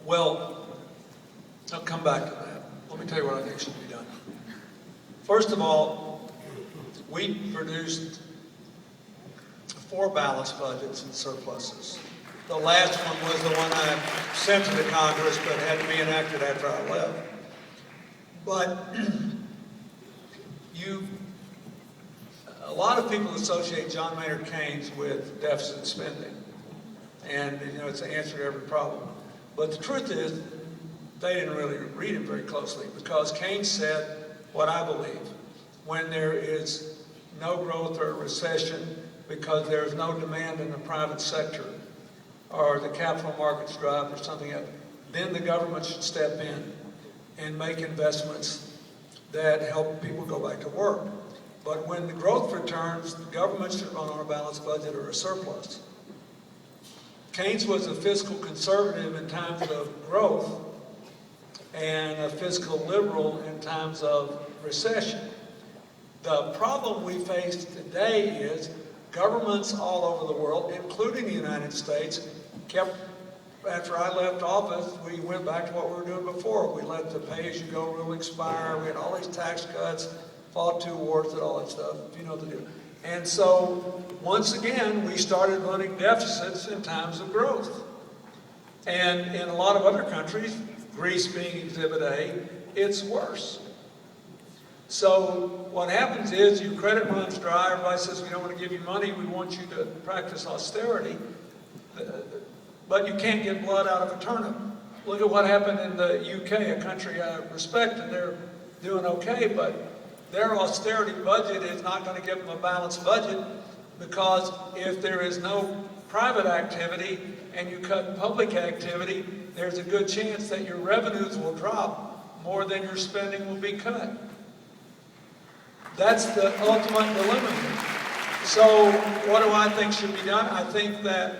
Well, I'll come back to that. Let me tell you what I think should be done. First of all, we produced 4 balanced budgets and surpluses. The last one was the one I sent to the Congress, but had to be enacted after I left. But a lot of people associate John Maynard Keynes with deficit spending. And it's the answer to every problem. But the truth is, they didn't really read him very closely, because Keynes said what I believe: when there is no growth or recession because there is no demand in the private sector, or the capital markets drop, or something else, then the government should step in and make investments that help people go back to work. But when the growth returns, the government should run on a balanced budget or a surplus. Keynes was a fiscal conservative in times of growth and a fiscal liberal in times of recession. The problem we face today is governments all over the world, including the United States, after I left office, we went back to what we were doing before. We let the pay-as-you-go rule expire. We had all these tax cuts, fought 2 wars, and all that stuff, you know the deal. And so, once again, we started running deficits in times of growth. And in a lot of other countries, Greece being Exhibit A, it's worse. So what happens is your credit runs dry, everybody says we don't want to give you money, we want you to practice austerity, but you can't get blood out of a turnip. Look at what happened in the UK, a country I respect, and they're doing okay, but their austerity budget is not going to give them a balanced budget, because if there is no private activity and you cut public activity, there's a good chance that your revenues will drop more than your spending will be cut. That's the ultimate dilemma here. So what do I think should be done? I think that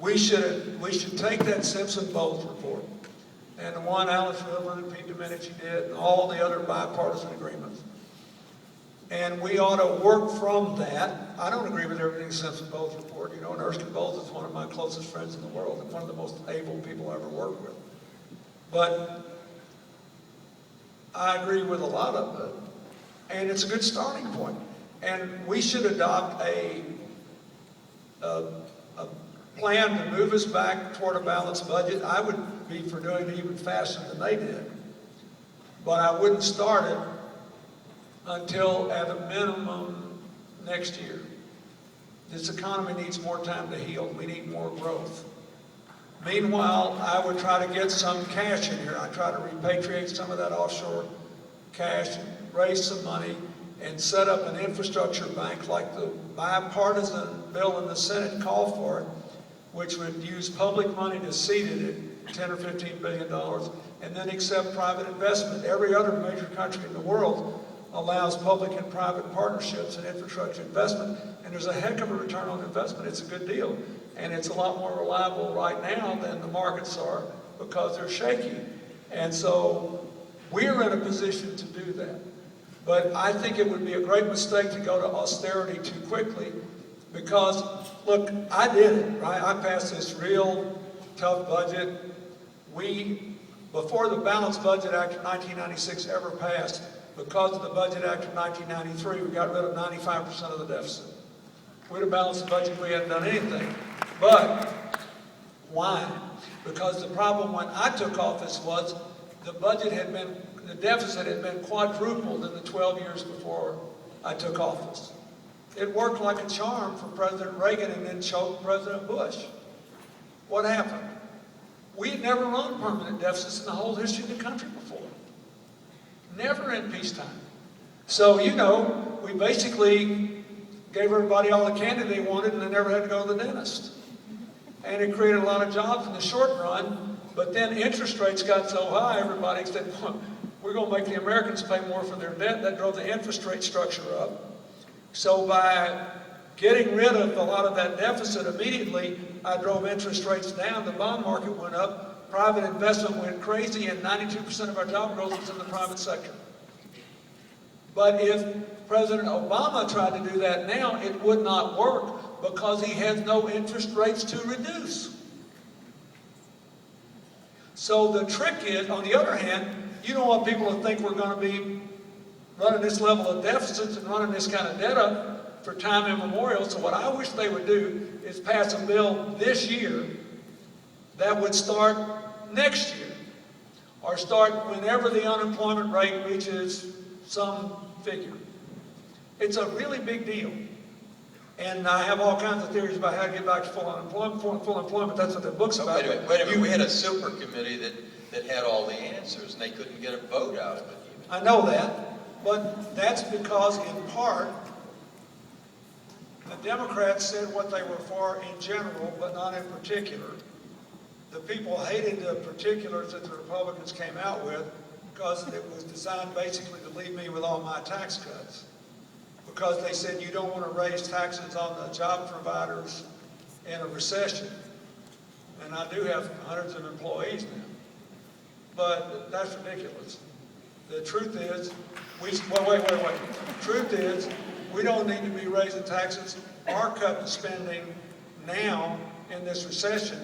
we should take that Simpson-Bowles report and the one Alice Rivlin and Pete Domenici did, and all the other bipartisan agreements. And we ought to work from that. I don't agree with everything Simpson-Bowles report. And Erskine Bowles is one of my closest friends in the world and one of the most able people I ever worked with. But I agree with a lot of it. And it's a good starting point. And we should adopt a plan to move us back toward a balanced budget. I would be for doing it even faster than they did. But I wouldn't start it until, at a minimum, next year. This economy needs more time to heal. We need more growth. Meanwhile, I would try to get some cash in here. I try to repatriate some of that offshore cash, raise some money, and set up an infrastructure bank like the bipartisan bill in the Senate called for it, which would use public money to seed it at $10 or $15 billion, and then accept private investment. Every other major country in the world allows public and private partnerships in infrastructure investment, and there's a heck of a return on investment. It's a good deal, and it's a lot more reliable right now than the markets are, because they're shaky. And so we're in a position to do that. But I think it would be a great mistake to go to austerity too quickly, because, look, I did it, right? I passed this real tough budget. Before the Balanced Budget Act of 1996 ever passed, because of the Budget Act of 1993, we got rid of 95% of the deficit. We'd have balanced the budget if we hadn't done anything. But why? Because the problem when I took office was the deficit had been quadrupled in the 12 years before I took office. It worked like a charm for President Reagan and then choked President Bush. What happened? We had never run permanent deficits in the whole history of the country before. Never in peacetime. So, we basically gave everybody all the candy they wanted, and they never had to go to the dentist. And it created a lot of jobs in the short run, but then interest rates got so high, everybody said, we're going to make the Americans pay more for their debt. That drove the interest rate structure up. So by getting rid of a lot of that deficit immediately, I drove interest rates down, the bond market went up, private investment went crazy, and 92% of our job growth was in the private sector. But if President Obama tried to do that now, it would not work, because he has no interest rates to reduce. So the trick is, on the other hand, you don't want people to think we're going to be running this level of deficits and running this kind of debt up for time immemorial. So what I wish they would do is pass a bill this year that would start next year, or start whenever the unemployment rate reaches some figure. It's a really big deal. And I have all kinds of theories about how to get back to full employment. That's what the book's about. Wait a minute. We had a super committee that had all the answers, and they couldn't get a vote out of it. I know that, but that's because, in part, the Democrats said what they were for in general, but not in particular. The people hated the particulars that the Republicans came out with because it was designed basically to leave me with all my tax cuts. Because they said you don't want to raise taxes on the job providers in a recession. And I do have hundreds of employees now. But that's ridiculous. The truth is, wait. Truth is, we don't need to be raising taxes or cutting spending now in this recession.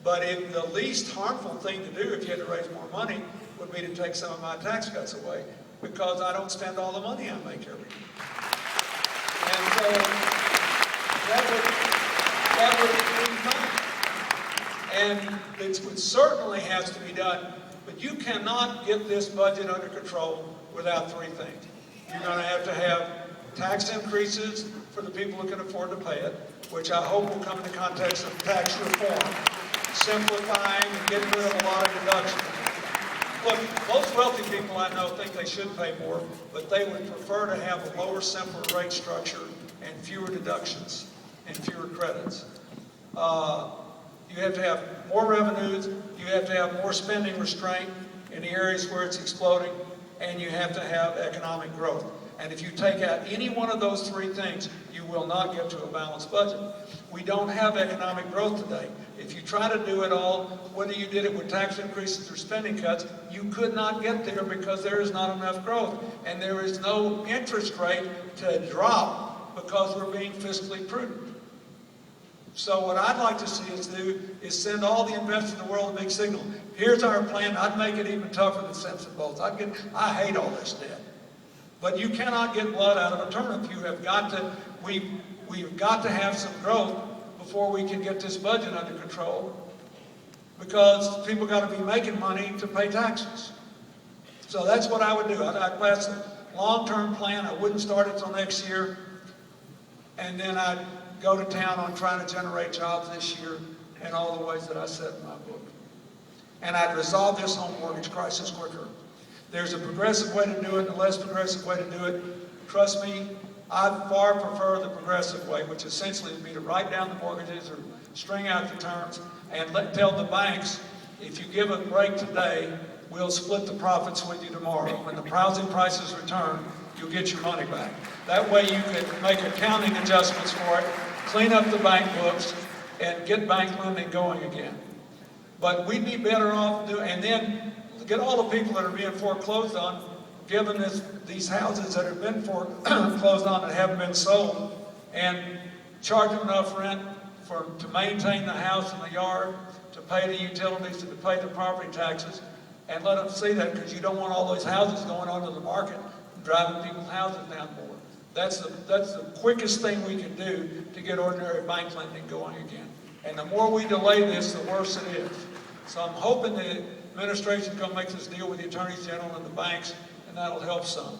But if the least harmful thing to do if you had to raise more money would be to take some of my tax cuts away, because I don't spend all the money I make every year. And so that would be fine. And it certainly has to be done. But you cannot get this budget under control without three things. You're going to have tax increases for the people who can afford to pay it, which I hope will come in the context of tax reform, simplifying and getting rid of a lot of deductions. Look, most wealthy people I know think they should pay more, but they would prefer to have a lower, simpler rate structure and fewer deductions and fewer credits. You have to have more revenues, you have to have more spending restraint in the areas where it's exploding, and you have to have economic growth. And if you take out any one of those three things, you will not get to a balanced budget. We don't have economic growth today. If you try to do it all, whether you did it with tax increases or spending cuts, you could not get there because there is not enough growth. And there is no interest rate to drop because we're being fiscally prudent. So what I'd like to see us do is send all the investors in the world a big signal. Here's our plan. I'd make it even tougher than Simpson bolts. I hate all this debt. But you cannot get blood out of a turnip. We've got to have some growth before we can get this budget under control, because people got to be making money to pay taxes. So that's what I would do. I'd pass a long-term plan. I wouldn't start it till next year. And then I'd go to town on trying to generate jobs this year in all the ways that I said in my book. And I'd resolve this home mortgage crisis quicker. There's a progressive way to do it and a less progressive way to do it. Trust me, I far prefer the progressive way, which essentially would be to write down the mortgages or string out the terms and tell the banks, if you give a break today, we'll split the profits with you tomorrow. When the housing prices return, you'll get your money back. That way you can make accounting adjustments for it, clean up the bank books, and get bank lending going again. But we'd be better off and then get all the people that are being foreclosed on, given these houses that have been foreclosed on that haven't been sold, and charge them enough rent to maintain the house and the yard, to pay the utilities, to pay the property taxes, and let them see that, because you don't want all those houses going onto the market and driving people's houses down more. That's the quickest thing we can do to get ordinary bank lending going again. And the more we delay this, the worse it is. So I'm hoping the administration is going to make this deal with the attorneys general and the banks, and that'll help some.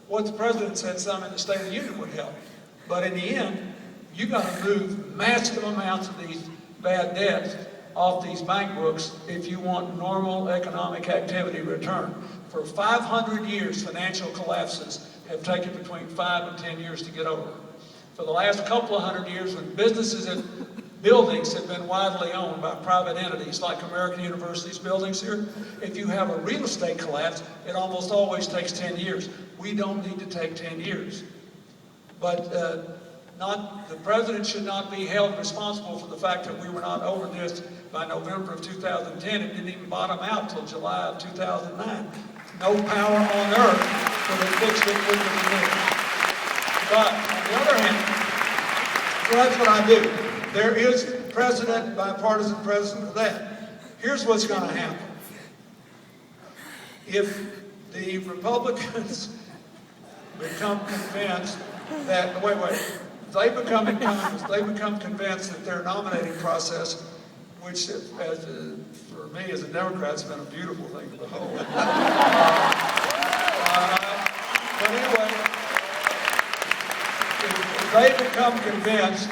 What the president said some in the State of the Union would help. But in the end, you got to move massive amounts of these bad debts off these bank books if you want normal economic activity return. For 500 years, financial collapses have taken between 5 and 10 years to get over. For the last couple of 100 years, when businesses and buildings have been widely owned by private entities like American University's buildings here, if you have a real estate collapse, it almost always takes 10 years. We don't need to take 10 years. But the president should not be held responsible for the fact that we were not over this by November of 2010. It didn't even bottom out until July of 2009. No power on earth could have fixed it quicker than this. But on the other hand, so that's what I do. There is bipartisan precedent for that. Here's what's going to happen. If the Republicans become convinced that, they become convinced that their nominating process, which for me as a Democrat has been a beautiful thing to behold. But anyway, if they become convinced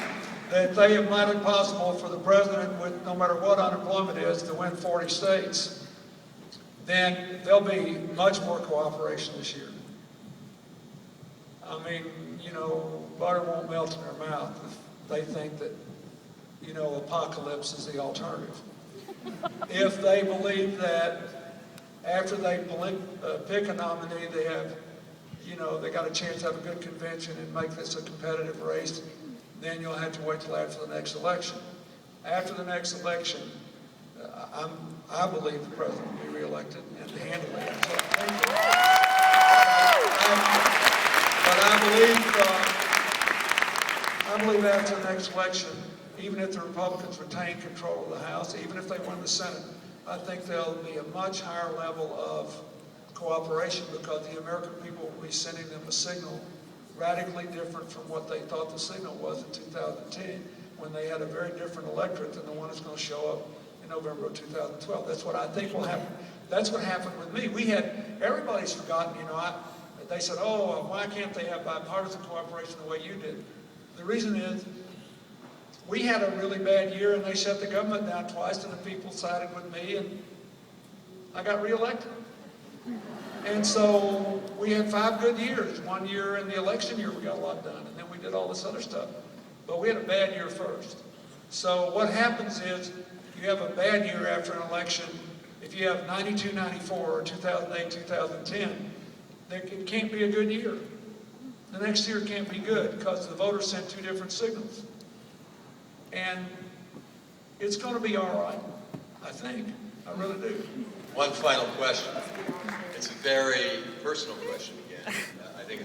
that they have made it possible for the president, with no matter what unemployment is, to win 40 states, then there'll be much more cooperation this year. I mean, butter won't melt in their mouth if they think that, apocalypse is the alternative. If they believe that after they pick a nominee, they have, they got a chance to have a good convention and make this a competitive race, then you'll have to wait till after the next election. After the next election, I believe the president will be reelected and handily. So but I believe after the next election, even if the Republicans retain control of the House, even if they win the Senate, I think there'll be a much higher level of cooperation because the American people will be sending them a signal radically different from what they thought the signal was in 2010, when they had a very different electorate than the one that's going to show up in November of 2012. That's what I think will happen. That's what happened with me. Everybody's forgotten, they said, oh, why can't they have bipartisan cooperation the way you did? The reason is, we had a really bad year and they shut the government down twice and the people sided with me and I got reelected. And so we had 5 good years. 1 year in the election year we got a lot done, and then we did all this other stuff. But we had a bad year first. So what happens is you have a bad year after an election. If you have 92, 94, or 2008, 2010, it can't be a good year. The next year can't be good because the voters sent 2 different signals. And it's going to be all right, I think. I really do. One final question. It's a very personal question again.